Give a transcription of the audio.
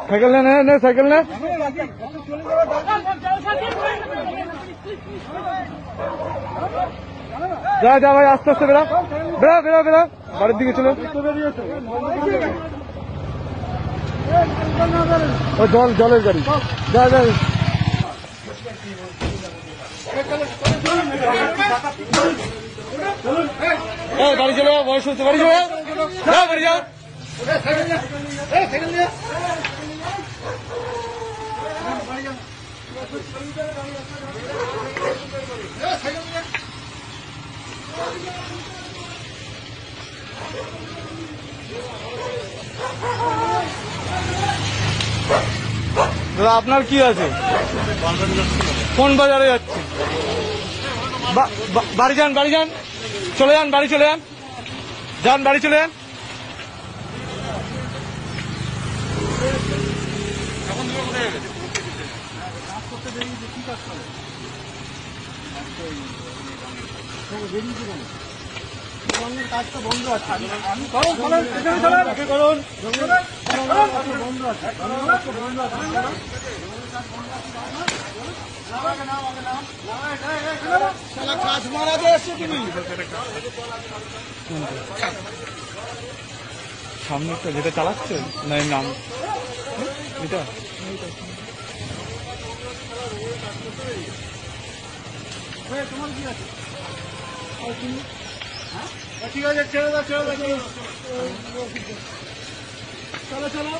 cycle নে cycle নে যা যা ভাই আস্তে আস্তে বেরা বেরা বেরা বেরা বাড়ির দিকে চলে ও জলের গাড়ি যা যা বাড়ি চলো বয়স হচ্ছে বাড়ি চলো যাও বাড়ি যাও দাদা আপনার কি আছে কোন বাজারে যাচ্ছে বাড়ি যান চলে যান বাড়ি চলে যান বাড়ি চলে যান কাজটা বন্ধ আছে বন্ধ আছে কাজ মারা দিয়েছো তুমি সামনে একটা যেটা চালাচ্ছে না এর নাম এটা তোমার কি আছে ঠিক আছে ছেড়ে দাও চলো